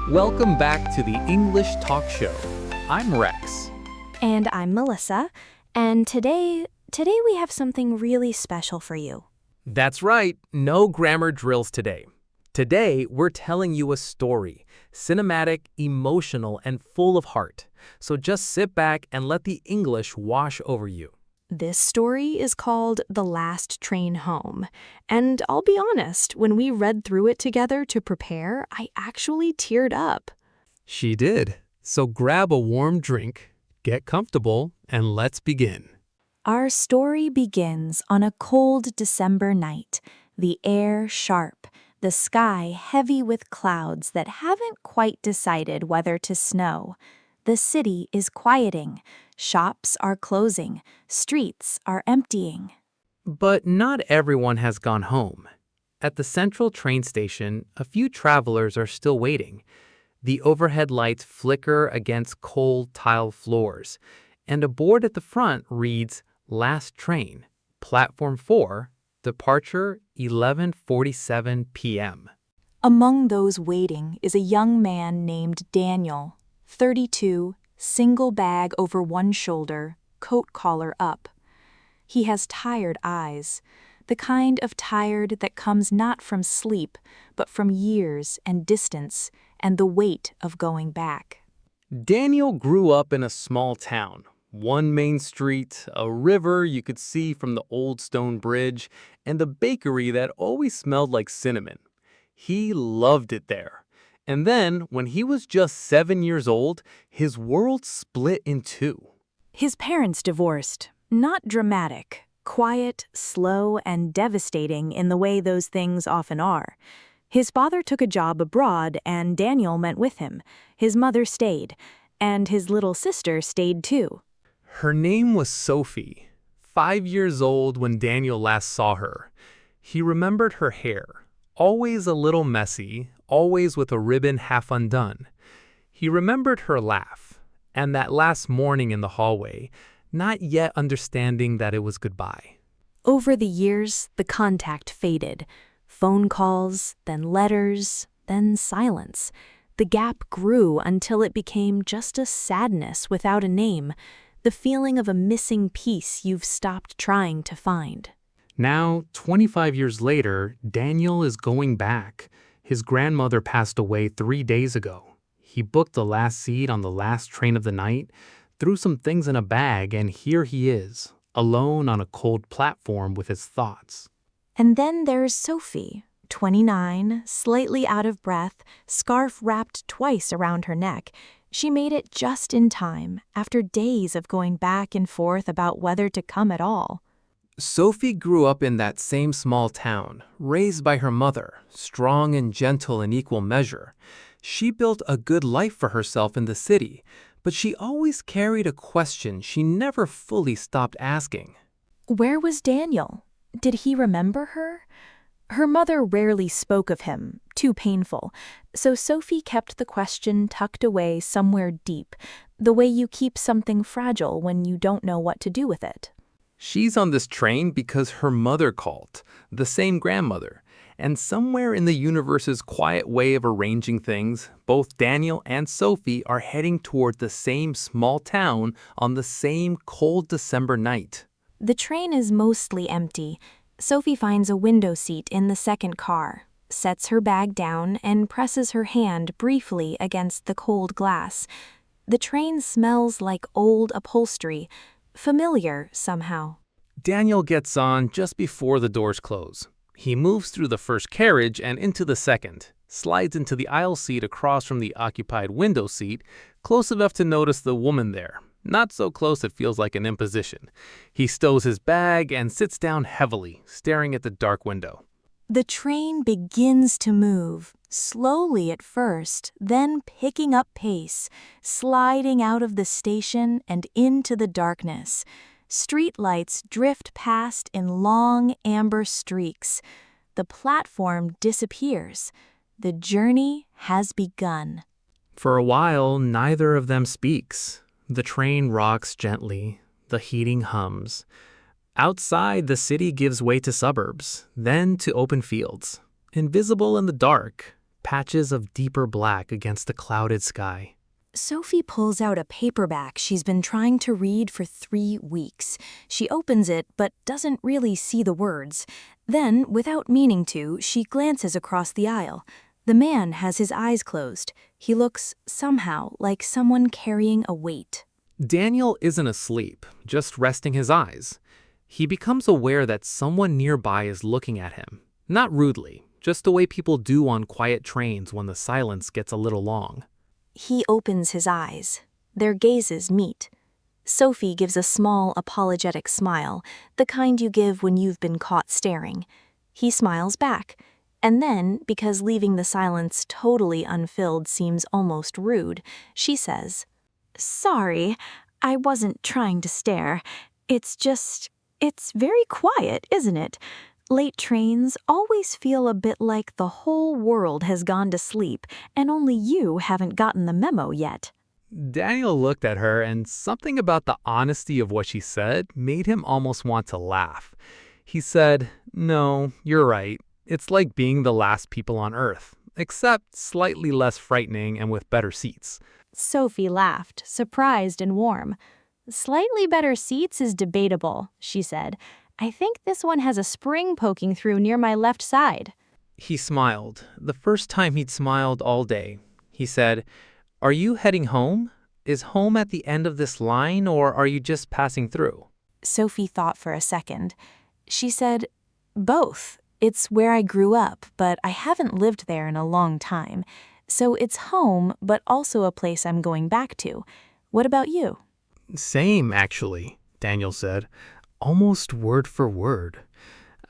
Welcome back to the English Talk Show. I'm Rex. And I'm Melissa, and today we have something really special for you. That's right, no grammar drills today. Today, we're telling you a story, cinematic, emotional, and full of heart. So just sit back and let the English wash over you. This story is called The Last Train Home, and I'll be honest, when we read through it together to prepare, I actually teared up. She did. So grab a warm drink, get comfortable, and let's begin. Our story begins on a cold December night, the air sharp, the sky heavy with clouds that haven't quite decided whether to snow. The city is quieting, shops are closing, streets are emptying. But not everyone has gone home. At the central train station, a few travelers are still waiting. The overhead lights flicker against cold tile floors, and a board at the front reads, Last Train, Platform 4, Departure 11:47 p.m. Among those waiting is a young man named Daniel, 32, single bag over one shoulder, coat collar up. He has tired eyes, the kind of tired that comes not from sleep, but from years and distance and the weight of going back. Daniel grew up in a small town. One main street, a river you could see from the old stone bridge, and a bakery that always smelled like cinnamon. He loved it there. And then, when he was just 7 years old, his world split in two. His parents divorced. Not dramatic, quiet, slow, and devastating in the way those things often are. His father took a job abroad, and Daniel went with him. His mother stayed, and his little sister stayed too. Her name was Sophie, 5 years old when Daniel last saw her. He remembered her hair, always a little messy, always with a ribbon half undone. He remembered her laugh, and that last morning in the hallway, not yet understanding that it was goodbye. Over the years, the contact faded. Phone calls, then letters, then silence. The gap grew until it became just a sadness without a name, the feeling of a missing piece you've stopped trying to find. Now, 25 years later, Daniel is going back. His grandmother passed away 3 days ago. He booked the last seat on the last train of the night, threw some things in a bag, and here he is, alone on a cold platform with his thoughts. And then there's Sophie, 29, slightly out of breath, scarf wrapped twice around her neck. She made it just in time, after days of going back and forth about whether to come at all. Sophie grew up in that same small town, raised by her mother, strong and gentle in equal measure. She built a good life for herself in the city, but she always carried a question she never fully stopped asking. Where was Daniel? Did he remember her? Her mother rarely spoke of him, too painful, so Sophie kept the question tucked away somewhere deep, the way you keep something fragile when you don't know what to do with it. She's on this train because her mother called, the same grandmother. And somewhere in the universe's quiet way of arranging things, both Daniel and Sophie are heading toward the same small town on the same cold December night. The train is mostly empty. Sophie finds a window seat in the second car, sets her bag down, and presses her hand briefly against the cold glass. The train smells like old upholstery, familiar somehow. Daniel gets on just before the doors close. He moves through the first carriage and into the second, slides into the aisle seat across from the occupied window seat, close enough to notice the woman there. Not so close it feels like an imposition. He stows his bag and sits down heavily, staring at the dark window. The train begins to move, slowly at first, then picking up pace, sliding out of the station and into the darkness. Street lights drift past in long amber streaks. The platform disappears. The journey has begun. For a while, neither of them speaks. The train rocks gently. The heating hums. Outside, the city gives way to suburbs, then to open fields. Invisible in the dark, patches of deeper black against the clouded sky. Sophie pulls out a paperback she's been trying to read for 3 weeks. She opens it but doesn't really see the words. Then, without meaning to, she glances across the aisle. The man has his eyes closed. He looks, somehow, like someone carrying a weight. Daniel isn't asleep, just resting his eyes. He becomes aware that someone nearby is looking at him. Not rudely, just the way people do on quiet trains when the silence gets a little long. He opens his eyes. Their gazes meet. Sophie gives a small, apologetic smile, the kind you give when you've been caught staring. He smiles back, and then, because leaving the silence totally unfilled seems almost rude, she says, "Sorry, I wasn't trying to stare. It's very quiet, isn't it? Late trains always feel a bit like the whole world has gone to sleep and only you haven't gotten the memo yet." Daniel looked at her, and something about the honesty of what she said made him almost want to laugh. He said, "No, you're right. It's like being the last people on Earth, except slightly less frightening and with better seats." Sophie laughed, surprised and warm. "Slightly better seats is debatable," she said. "I think this one has a spring poking through near my left side." He smiled, the first time he'd smiled all day. He said, "Are you heading home? Is home at the end of this line, or are you just passing through?" Sophie thought for a second. She said, "Both. It's where I grew up, but I haven't lived there in a long time. So it's home, but also a place I'm going back to. What about you?" "Same, actually," Daniel said, almost word for word.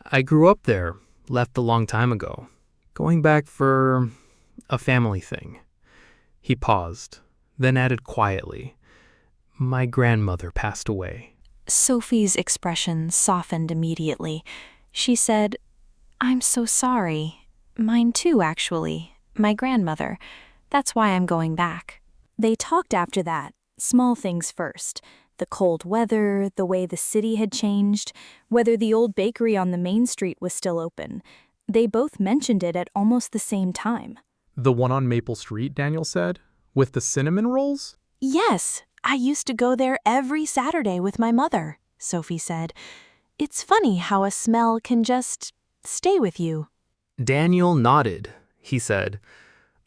"I grew up there, left a long time ago, going back for a family thing." He paused, then added quietly, "My grandmother passed away." Sophie's expression softened immediately. She said, "I'm so sorry. Mine too, actually. My grandmother. That's why I'm going back." They talked after that, small things first. The cold weather, the way the city had changed, whether the old bakery on the main street was still open. They both mentioned it at almost the same time. "The one on Maple Street," Daniel said, "with the cinnamon rolls?" "Yes, I used to go there every Saturday with my mother," Sophie said. "It's funny how a smell can just stay with you." Daniel nodded. He said,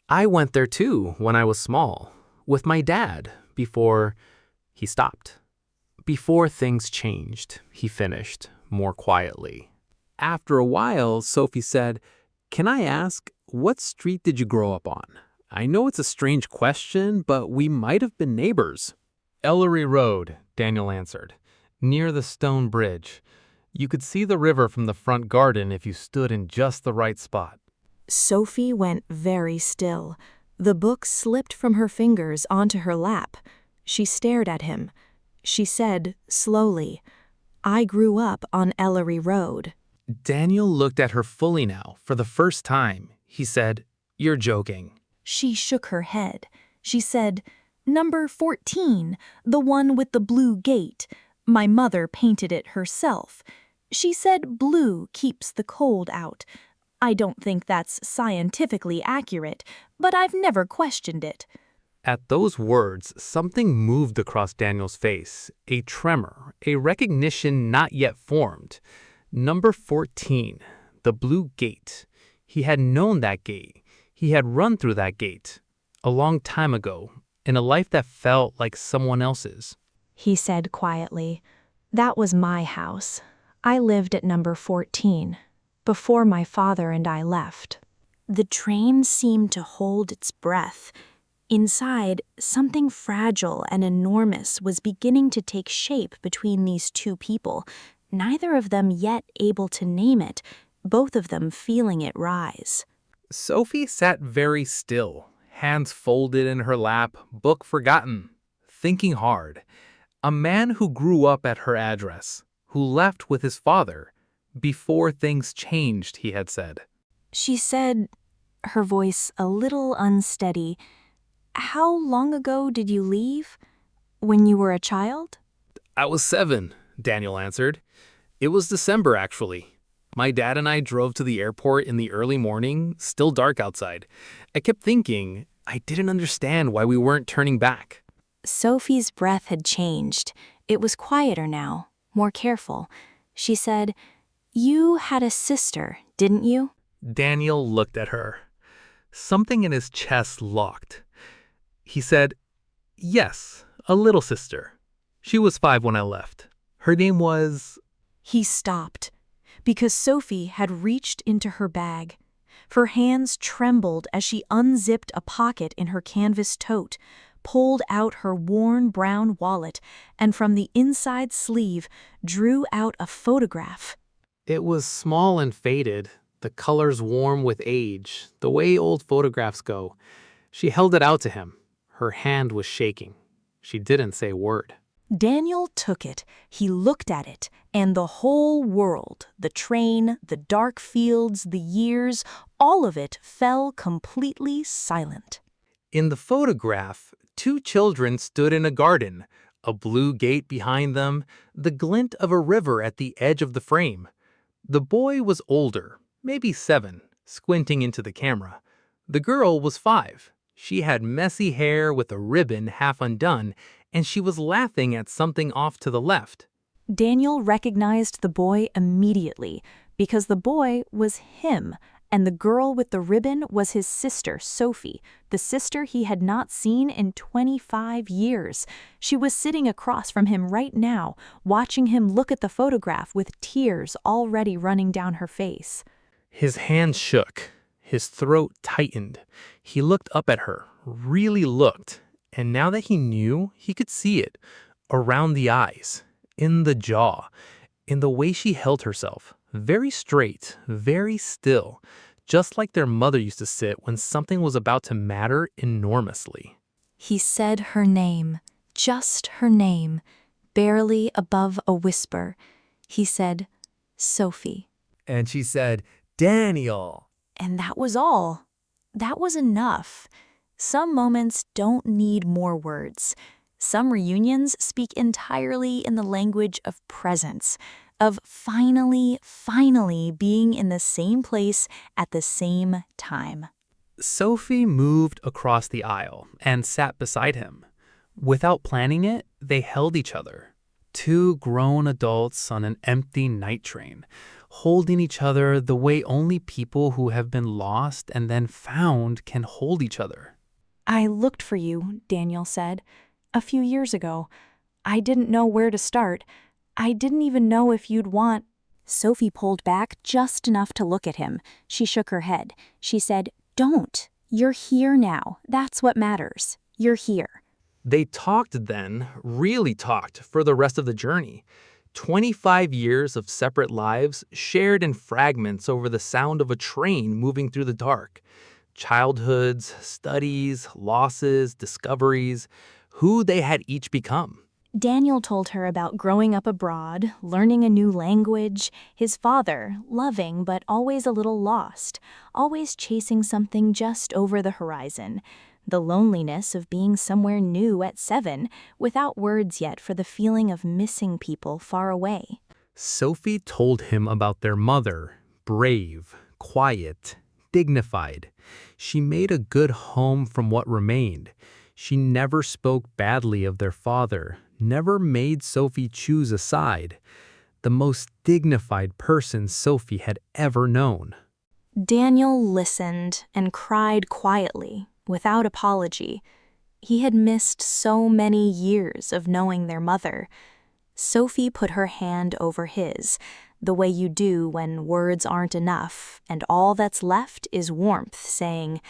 "I went there too when I was small, with my dad, before..." He stopped. "Before things changed," he finished, more quietly. After a while, Sophie said, "Can I ask, what street did you grow up on? I know it's a strange question, but we might have been neighbors." "Ellery Road," Daniel answered, "near the stone bridge. You could see the river from the front garden if you stood in just the right spot." Sophie went very still. The book slipped from her fingers onto her lap. She stared at him. She said, slowly, "I grew up on Ellery Road." Daniel looked at her fully now, for the first time. He said, "You're joking." She shook her head. She said, "Number 14, the one with the blue gate. My mother painted it herself. She said blue keeps the cold out. I don't think that's scientifically accurate, but I've never questioned it." At those words, something moved across Daniel's face, a tremor, a recognition not yet formed. Number 14, the blue gate. He had known that gate. He had run through that gate a long time ago, in a life that felt like someone else's. He said quietly, "That was my house. I lived at number 14, before my father and I left." The train seemed to hold its breath. Inside, something fragile and enormous was beginning to take shape between these two people, neither of them yet able to name it, both of them feeling it rise. Sophie sat very still, hands folded in her lap, book forgotten, thinking hard. A man who grew up at her address, who left with his father, before things changed, he had said. She said, her voice a little unsteady, "How long ago did you leave? When you were a child?" "I was 7, Daniel answered. "It was December, actually." My dad and I drove to the airport in the early morning, still dark outside. I kept thinking, I didn't understand why we weren't turning back. Sophie's breath had changed. It was quieter now, more careful. She said, "You had a sister, didn't you?" Daniel looked at her. Something in his chest locked. He said, "Yes, a little sister. She was 5 when I left. Her name was..." He stopped, because Sophie had reached into her bag. Her hands trembled as she unzipped a pocket in her canvas tote, pulled out her worn brown wallet, and from the inside sleeve drew out a photograph. It was small and faded, the colors warm with age, the way old photographs go. She held it out to him. Her hand was shaking. She didn't say a word. Daniel took it. He looked at it, and the whole world, the train, the dark fields, the years, all of it fell completely silent. In the photograph, 2 children stood in a garden, a blue gate behind them, the glint of a river at the edge of the frame. The boy was older, maybe 7, squinting into the camera. The girl was 5. She had messy hair with a ribbon half undone, and she was laughing at something off to the left. Daniel recognized the boy immediately, because the boy was him, and the girl with the ribbon was his sister, Sophie, the sister he had not seen in 25 years. She was sitting across from him right now, watching him look at the photograph with tears already running down her face. His hands shook. His throat tightened. He looked up at her, really looked, and now that he knew, he could see it. Around the eyes, in the jaw, in the way she held herself. Very straight, very still, just like their mother used to sit when something was about to matter enormously. He said her name, just her name, barely above a whisper. He said, "Sophie." And she said, "Daniel." And that was all. That was enough. Some moments don't need more words. Some reunions speak entirely in the language of presence, of finally being in the same place at the same time. Sophie moved across the aisle and sat beside him. Without planning it, they held each other. 2 grown adults on an empty night train, holding each other the way only people who have been lost and then found can hold each other. "I looked for you," Daniel said, "a few years ago. I didn't know where to start. I didn't even know if you'd want..." Sophie pulled back just enough to look at him. She shook her head. She said, "Don't. You're here now. That's what matters. You're here." They talked then, really talked, for the rest of the journey. 25 years of separate lives shared in fragments over the sound of a train moving through the dark. Childhoods, studies, losses, discoveries, who they had each become. Daniel told her about growing up abroad, learning a new language, his father, loving but always a little lost, always chasing something just over the horizon, the loneliness of being somewhere new at 7, without words yet for the feeling of missing people far away. Sophie told him about their mother, brave, quiet, dignified. She made a good home from what remained. She never spoke badly of their father, never made Sophie choose a side. The most dignified person Sophie had ever known. Daniel listened and cried quietly, without apology. He had missed so many years of knowing their mother. Sophie put her hand over his, the way you do when words aren't enough, and all that's left is warmth, saying,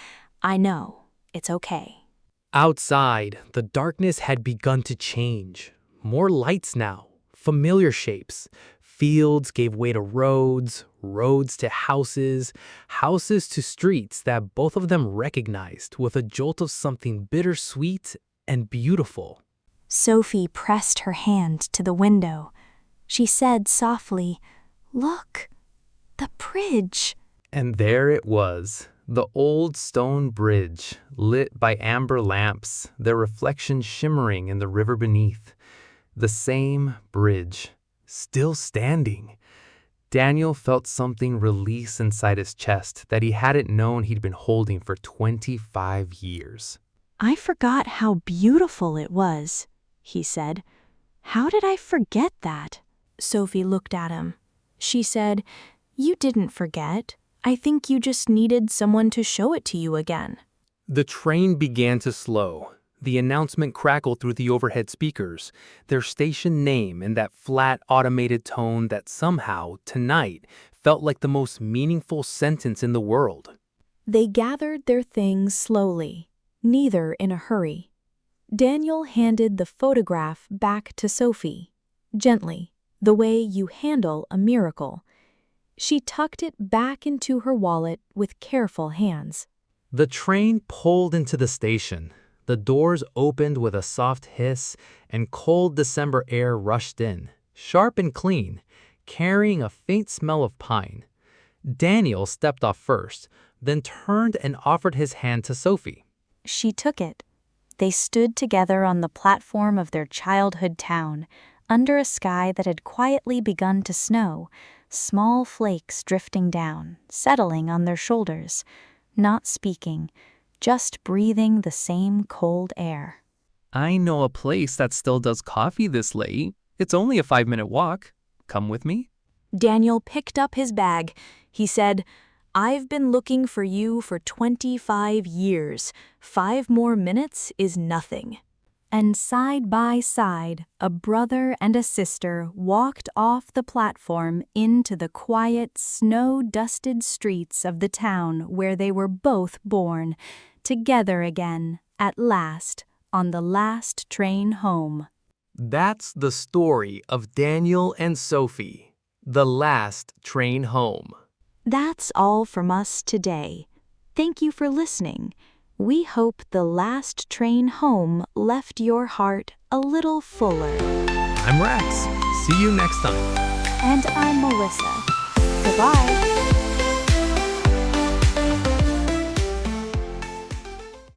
"I know, it's okay." Outside, the darkness had begun to change. More lights now, familiar shapes. Fields gave way to roads, roads to houses, houses to streets that both of them recognized with a jolt of something bittersweet and beautiful. Sophie pressed her hand to the window. She said softly, "Look, the bridge." And there it was, the old stone bridge, lit by amber lamps, their reflection shimmering in the river beneath. The same bridge, still standing. Daniel felt something release inside his chest that he hadn't known he'd been holding for 25 years. I forgot how beautiful it was, he said. How did I forget that? Sophie looked at him. She said, You didn't forget. I think you just needed someone to show it to you again. The train began to slow. The announcement crackled through the overhead speakers, their station name in that flat, automated tone that somehow, tonight, felt like the most meaningful sentence in the world. They gathered their things slowly, neither in a hurry. Daniel handed the photograph back to Sophie, gently, the way you handle a miracle. She tucked it back into her wallet with careful hands. The train pulled into the station. The doors opened with a soft hiss, and cold December air rushed in, sharp and clean, carrying a faint smell of pine. Daniel stepped off first, then turned and offered his hand to Sophie. She took it. They stood together on the platform of their childhood town, under a sky that had quietly begun to snow, small flakes drifting down, settling on their shoulders, not speaking, just breathing the same cold air. I know a place that still does coffee this late. It's only a 5-minute walk. Come with me? Daniel picked up his bag. He said, I've been looking for you for 25 years. 5 more minutes is nothing. And side by side, a brother and a sister walked off the platform into the quiet, snow-dusted streets of the town where they were both born, together again, at last, on the last train home. That's the story of Daniel and Sophie, the last train home. That's all from us today. Thank you for listening. We hope the last train home left your heart a little fuller. I'm Rex. See you next time. And I'm Melissa. Goodbye.